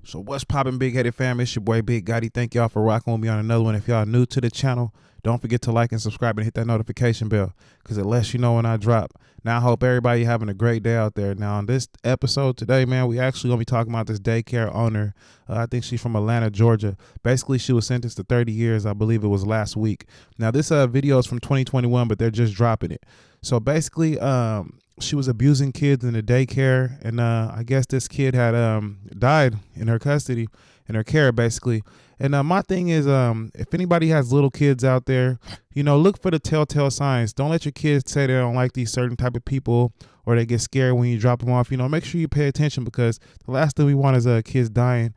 So what's poppin', Big Headed fam? It's your boy Big Gotti. Thank y'all for rocking with me on another one. If y'all new to the channel, don't forget to like and subscribe and hit that notification bell because it lets you know when I drop. Now, I hope everybody having a great day out there. Now, on this episode today, man, we actually going to be talking about this daycare owner. I think she's from Atlanta, Georgia. Basically, she was sentenced to 30 years. I believe it was last week. Now, this video is from 2021, but they're just dropping it. So basically, she was abusing kids in the daycare, and I guess this kid had died in her custody, in her care, basically. And my thing is, if anybody has little kids out there, you know, look for the telltale signs. Don't let your kids say they don't like these certain type of people or they get scared when you drop them off. You know, make sure you pay attention because the last thing we want is kids dying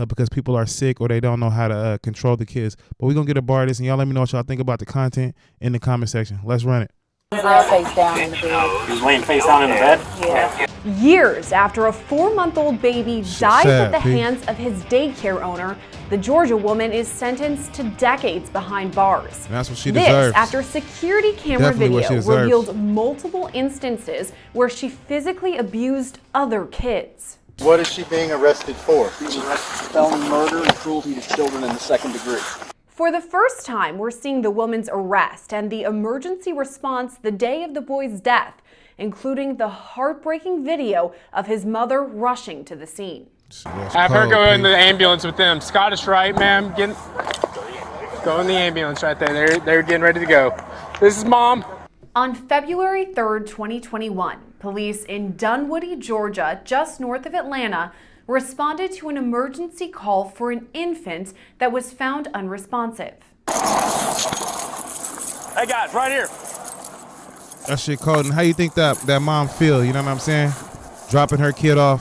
because people are sick or they don't know how to control the kids. But we're going to get a bar of this, and y'all let me know what y'all think about the content in the comment section. Let's run it. Face down in the bed. He was laying face down in the bed? Yeah. Years after a 4-month-old baby dies at the hands of his daycare owner, the Georgia woman is sentenced to decades behind bars. And that's what she deserves. This after security camera video revealed multiple instances where she physically abused other kids. What is she being arrested for? She was arrested for felony murder and cruelty to children in the second degree. For the first time, we're seeing the woman's arrest and the emergency response the day of the boy's death, including the heartbreaking video of his mother rushing to the scene. Have her go in the ambulance with them. Scottish Rite, ma'am. Go in the ambulance right there. They're getting ready to go. This is Mom. On February 3rd, 2021, police in Dunwoody, Georgia, just north of Atlanta, responded to an emergency call for an infant that was found unresponsive. Hey guys, right here. That shit cold. And how you think that mom feel? You know what I'm saying? Dropping her kid off,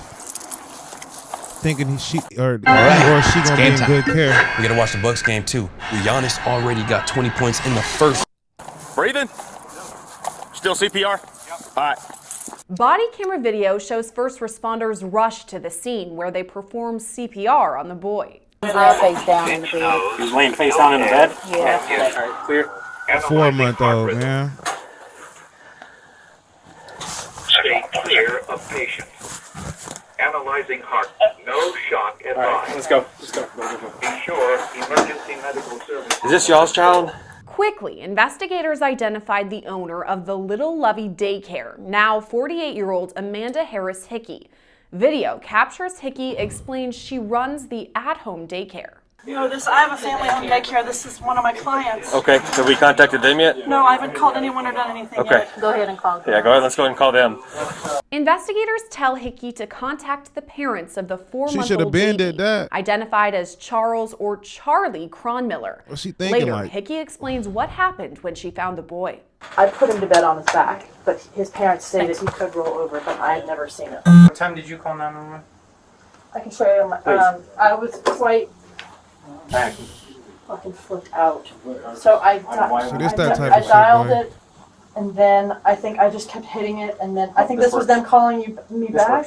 thinking she gonna be in good care. We gotta watch the Bucks game too. Giannis already got 20 points in the first. Breathing? Still CPR? Yep. All right. Body camera video shows first responders rush to the scene where they perform CPR on the boy. Face down in the bed. He was laying face down in the bed? Yeah. All right, clear. 4-month-old, man. Stay clear of patient. Analyzing heart. No shock advised. All right, let's go. Let's go. Go. Ensure emergency medical services. Is this y'all's child? Quickly, investigators identified the owner of the Little Lovey Daycare, now 48-year-old Amanda Harris Hickey. Video captures Hickey explains she runs the at-home daycare. No, I have a family-owned daycare. This is one of my clients. Okay, have we contacted them yet? No, I haven't called anyone or done anything yet. Go ahead and call them. Yeah, go ahead. Let's go ahead and call them. Investigators tell Hickey to contact the parents of the 4-month-old She should have been did that. identified as Charles or Charlie Cronmiller. What's she thinking? Later, like? Hickey explains what happened when she found the boy. I put him to bed on his back, but his parents stated he could roll over, but I had never seen it. What time did you call 911? I can show you. I was quite fucking flipped out. So I dialed it, and then I think I just kept hitting it, and then I think this was them calling me back.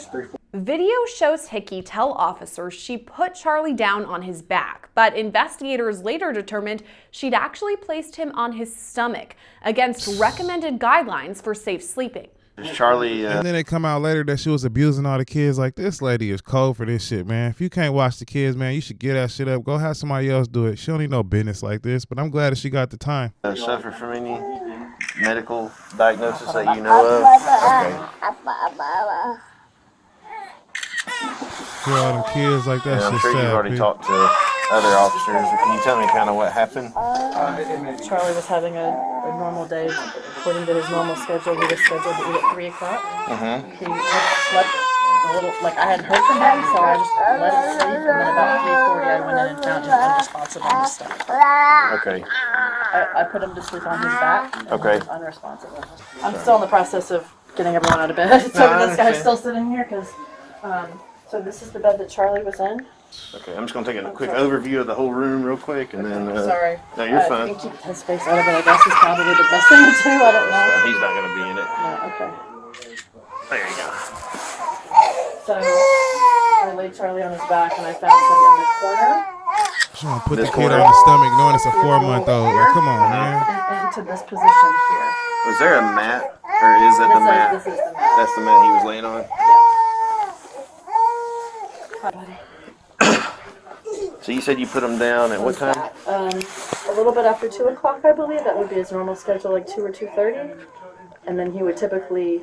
Video shows Hickey tell officers she put Charlie down on his back, but investigators later determined she'd actually placed him on his stomach against recommended guidelines for safe sleeping. Charlie. And then it come out later that she was abusing all the kids. Like, this lady is cold for this shit, man. If you can't watch the kids, man, you should get that shit up. Go have somebody else do it. She don't need no business like this, but I'm glad that she got the time. Suffer from any medical diagnosis that you know of? Okay. Kill all them kids like that. Yeah, I'm shit sure sad, you've already Pete. talked to other officers. Can you tell me kind of what happened? Charlie was having a normal day. According to his normal schedule, he was scheduled to eat at 3 o'clock. He slept a little, like I hadn't heard from him, so I just let him sleep. And then about 3:40, I went in and found him unresponsive on his stomach. Okay. I put him to sleep on his back. And Okay. he was unresponsive. I'm still in the process of getting everyone out of bed. So this guy's still sitting here because. So this is the bed that Charlie was in. Okay, I'm just going to take a quick overview of the whole room real quick, and then... Sorry. No, you're fine. You can keep his face out of it. I guess is probably the best thing to do. I don't know. He's not going to be in it. Yeah, okay. There you go. So I laid Charlie on his back, and I found him in the corner. She gonna put the kid on the stomach knowing it's a 4-month-old. Like, come on, man. Into this position here. Was there a mat, or is it the mat? This is the mat. That's the mat he was laying on? Hi, buddy. So you said you put him down at what time? A little bit after 2 o'clock, I believe. That would be his normal schedule, like 2 or 2:30. And then he would typically,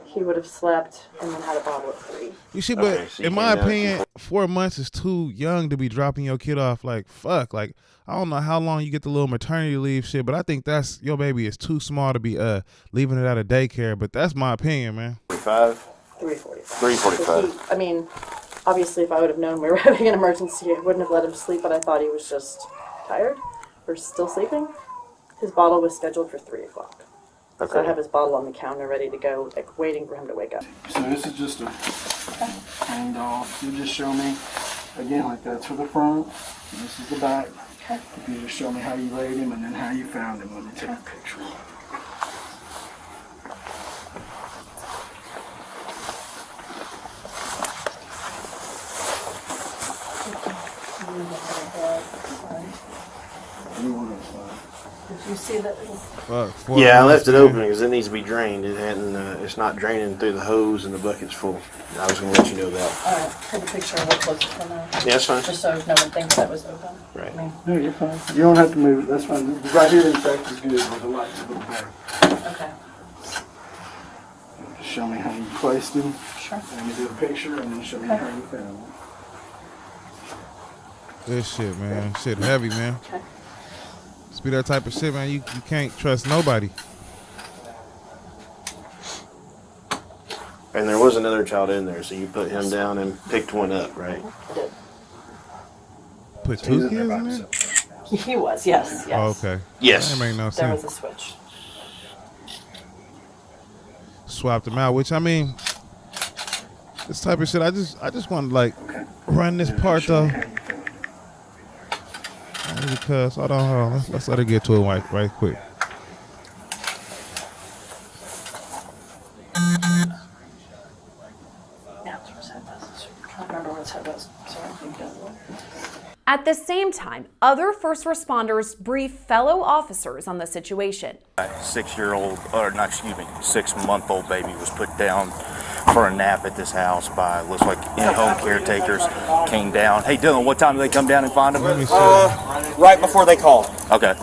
he would have slept and then had a bottle at 3. You see, but so in my opinion, 4 months is too young to be dropping your kid off. Like, fuck. Like, I don't know how long you get the little maternity leave shit, but I think that's, your baby is too small to be leaving it out of daycare. But that's my opinion, man. 45? 3:45. 3:45. I mean, obviously, if I would have known we were having an emergency, I wouldn't have let him sleep, but I thought he was just tired or still sleeping. His bottle was scheduled for 3 o'clock. Okay. So I have his bottle on the counter ready to go, like waiting for him to wake up. So this is just a handoff. You just show me, again, like that's for the front, and this is the back. Okay. If you just show me how you laid him and then how you found him, let me take a picture. Did you see that? Yeah, I left it open because it needs to be drained. It hadn't. It's not draining through the hose, and the bucket's full. I was going to let you know that. Alright, take a picture of it closer from there. Yeah, that's fine. Just so no one thinks that was open. Right. No, you're fine. You don't have to move it. That's fine. Right here, in fact, is good where the light's a little better. Okay. Just show me how you placed him. Sure. Let me do a picture and then show me how you found him. This shit, man. Shit heavy, man. Okay. It's be that type of shit, man. You can't trust nobody. And there was another child in there, so you put him down and picked one up, right? I did. Put So he's 2 in there kids by in there? himself. He was, yes, yes. Oh, okay. Yes. That make no There was sense. a switch. Swapped them out, which I mean, this type of shit. I just want to like run this part though. Only because hold on. Let's let her get to it right quick. Yeah, that's where his head was. I can't remember where his head was. Sorry, I think that was. At the same time, other first responders brief fellow officers on the situation. A 6-month-old baby was put down for a nap at this house by, looks like in-home caretakers. Came down. Hey Dylan, what time did they come down and find him? Right before they called. Okay.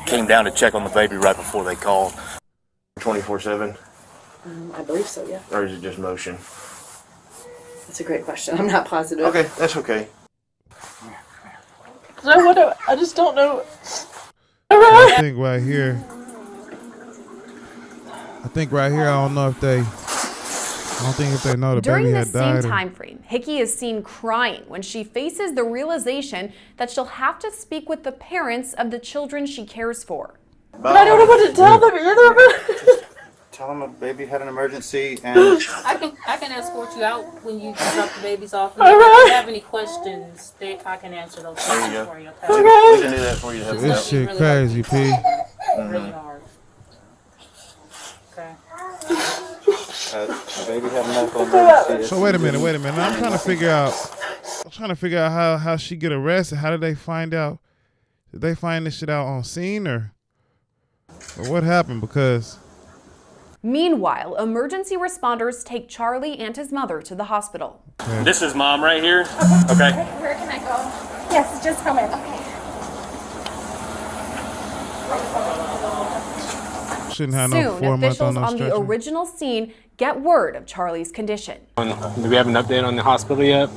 Came down to check on the baby right before they called. 24/7, I believe so, yeah. or is it just motion? That's a great question. I'm not positive. Okay, that's okay. I just don't know. I think right here. I don't know if they. I don't think if they know the During baby the had same died. time frame, Hickey is seen crying when she faces the realization that she'll have to speak with the parents of the children she cares for. But I don't know what to tell them either. Tell them a baby had an emergency and I can escort you out when you drop the babies off. And if you have any questions, I can answer those questions go. for you. We can do that for you. This shit crazy, P. Really hard. Okay. the baby had a medical emergency. So wait a minute. I'm trying to figure out how she get arrested. How did they find out? Did they find this shit out on scene or what happened? Because Meanwhile, emergency responders take Charlie and his mother to the hospital. This is Mom right here. Okay. Where can I go? Yes, just come in. Okay. shouldn't have no Soon, 4 months on officials no on the stretcher. original scene get word of Charlie's condition. Do we have an update on the hospital yet?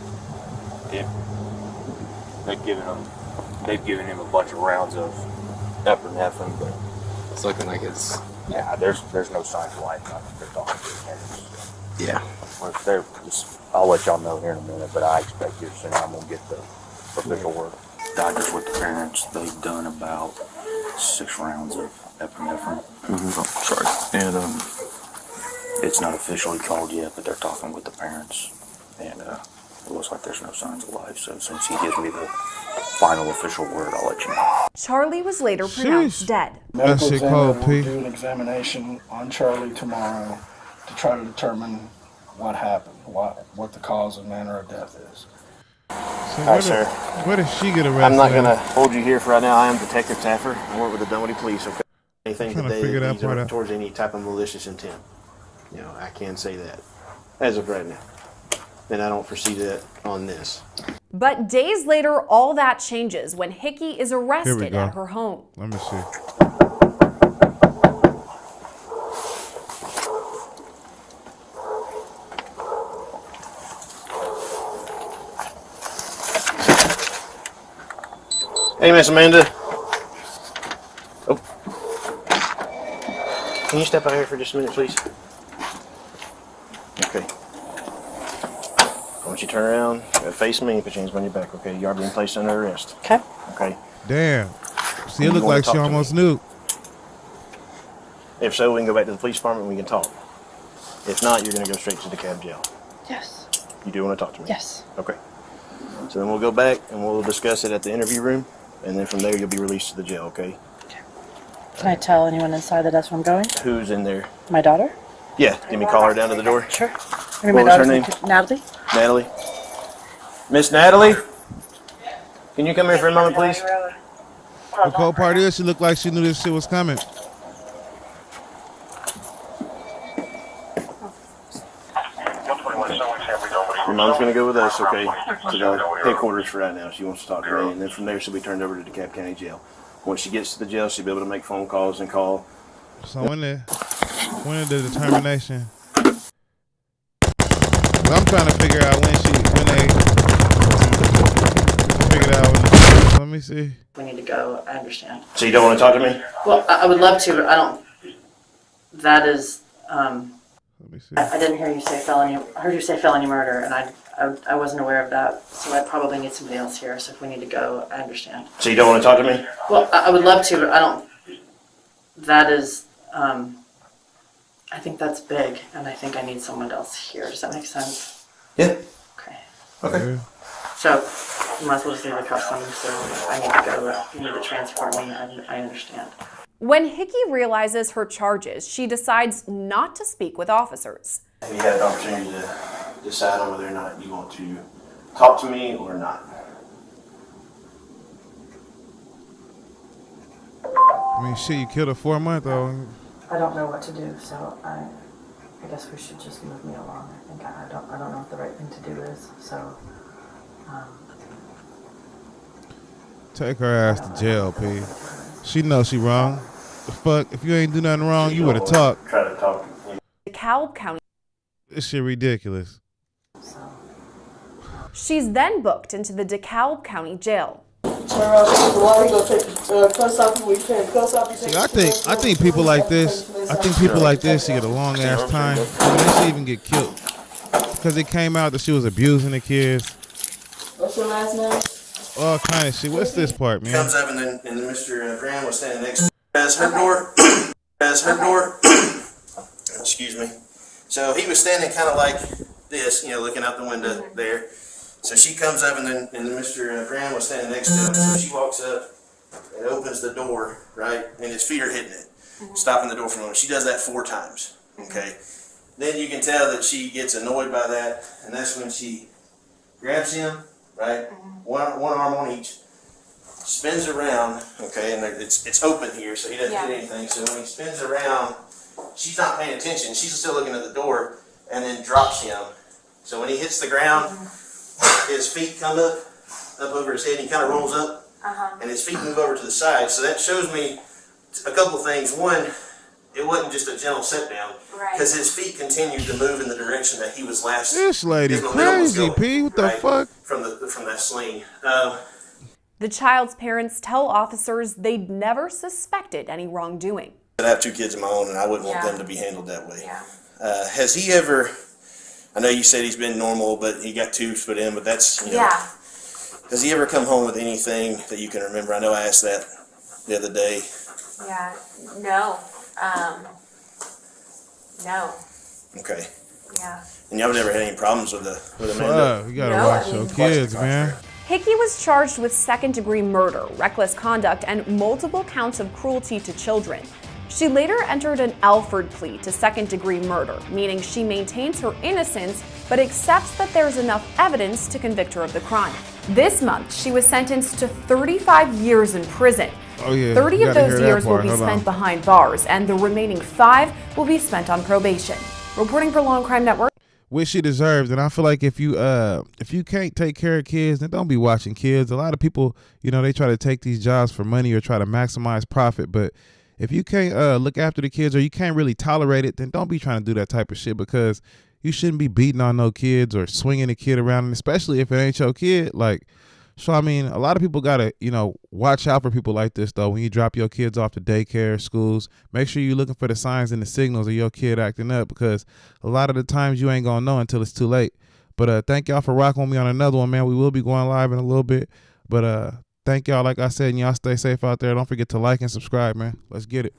Yeah. They've given him a bunch of rounds of epinephrine, but It's looking like it's... yeah, there's no signs of life. They're talking to him. Yeah. I'll let y'all know here in a minute, but I expect here soon I'm gonna get the official word. Doctors with the parents, they've done about 6 rounds of epinephrine. Sorry. And it's not officially called yet, but they're talking with the parents. And it looks like there's no signs of life. So as soon as he gives me the final official word, I'll let you know. Charlie was later pronounced dead. Medical shit examiner cold, will P. do an examination on Charlie tomorrow to try to determine what happened, what the cause and manner of death is. So All right, sir. where did she get arrested? I'm not at? going to hold you here for right now. I am Detective Taffer. I work with the Dunwoody Police, okay? Anything Trying to today figure that leads part out. towards any type of malicious intent. You know, I can say that as of right now. and I don't foresee that on this. But days later, all that changes when Hickey is Here we arrested go. at her home. Let me see. Hey, Miss Amanda. Oh. Can you step out here for just a minute, please? Okay. I want you to turn around, face me, put your hands behind your back, okay? You are being placed under arrest. Okay. Okay. Damn. See, it You looked wanna like talk she to me? almost knew. If so, we can go back to the police department and we can talk. If not, you're going to go straight to the cab jail. Yes. You do want to talk to me? Yes. Okay. So then we'll go back and we'll discuss it at the interview room, and then from there you'll be released to the jail, okay? Can I tell anyone inside that that's where I'm going? Who's in there? My daughter? Yeah, give me call her down to the door. Sure. What was her name? Natalie? Natalie. Miss Natalie? Can you come here for a moment, please? The cold part is she looked like she knew this shit was coming. Your mom's going to go with us, okay, to the headquarters for right now. She wants to talk to me, and then from there she'll be turned over to DeKalb County Jail. Once she gets to the jail, she'll be able to make phone calls and call. So when the determination? 'Cause I'm trying to figure out when they figured out. Let me see. We need to go. I understand. So you don't want to talk to me? Well, I would love to, but I don't. That is. Let me see. I didn't hear you say felony. I heard you say felony murder, and I wasn't aware of that. So I probably need somebody else here. So if we need to go, I understand. So you don't want to talk to me? Well, I would love to, but I don't. That is. I think that's big, and I think I need someone else here. Does that make sense? Yeah. Okay. Okay. So you might as well just leave the cuffs on me. So I need to go. You need to transport me. I understand. When Hickey realizes her charges, she decides not to speak with officers. Have you had an opportunity to decide on whether or not you want to talk to me or not? I mean, shit, you killed a 4-month-old. I don't know what to do, so I guess we should just move me along. I think I don't know what the right thing to do is. So. Take her ass to jail, P. She knows she wrong. The fuck? If you ain't do nothing wrong, you would have talked. Try to talk. DeKalb County. This shit ridiculous. She's then booked into the DeKalb County Jail. See, I think people like this. I think people like this should get a long ass time. And they should even get killed because it came out that she was abusing the kids. What's your last name? All kind of shit. What's this part, man? Comes up and then Mr. Graham was standing next to her door. Excuse me. So he was standing kind of like this, looking out the window there. So she comes up and then Mr. Graham was standing next to him. So she walks up and opens the door, right? And his feet are hitting it, stopping the door from him. She does that 4 times, okay? Then you can tell that she gets annoyed by that, and that's when she grabs him, right? One arm on each, spins around, okay? And it's open here, so he doesn't hit anything. So when he spins around, she's not paying attention. She's still looking at the door, and then drops him. So when he hits the ground, his feet come up over his head. He kind of rolls up, and his feet move over to the side. So that shows me a couple of things. One, it wasn't just a gentle sit down, because his feet continued to move in the direction that he was last. This lady crazy, P. What the fuck? From that sling. The child's parents tell officers they'd never suspected any wrongdoing. I have 2 kids of my own, and I wouldn't want them to be handled that way. Has he ever? I know you said he's been normal, but he got tubes put in. But that's Has he ever come home with anything that you can remember? I know I asked that the other day. Yeah. No. No. Okay. Yeah. And y'all never had any problems with Amanda? You gotta watch your kids, man. Hickey was charged with second-degree murder, reckless conduct, and multiple counts of cruelty to children. She later entered an Alford plea to second-degree murder, meaning she maintains her innocence but accepts that there's enough evidence to convict her of the crime. This month, she was sentenced to 35 years in prison. 30 of those years will be spent behind bars, and the remaining 5 will be spent on probation. Reporting for Law and Crime Network. which she deserves. And I feel like if you can't take care of kids, then don't be watching kids. A lot of people, they try to take these jobs for money or try to maximize profit. But if you can't look after the kids or you can't really tolerate it, then don't be trying to do that type of shit, because you shouldn't be beating on no kids or swinging a kid around, and especially if it ain't your kid. Like, so, I mean, a lot of people got to, watch out for people like this, though. When you drop your kids off to daycare, schools, make sure you're looking for the signs and the signals of your kid acting up, because a lot of the times you ain't going to know until it's too late. But thank y'all for rocking with me on another one, man. We will be going live in a little bit. But thank y'all, like I said, and y'all stay safe out there. Don't forget to like and subscribe, man. Let's get it.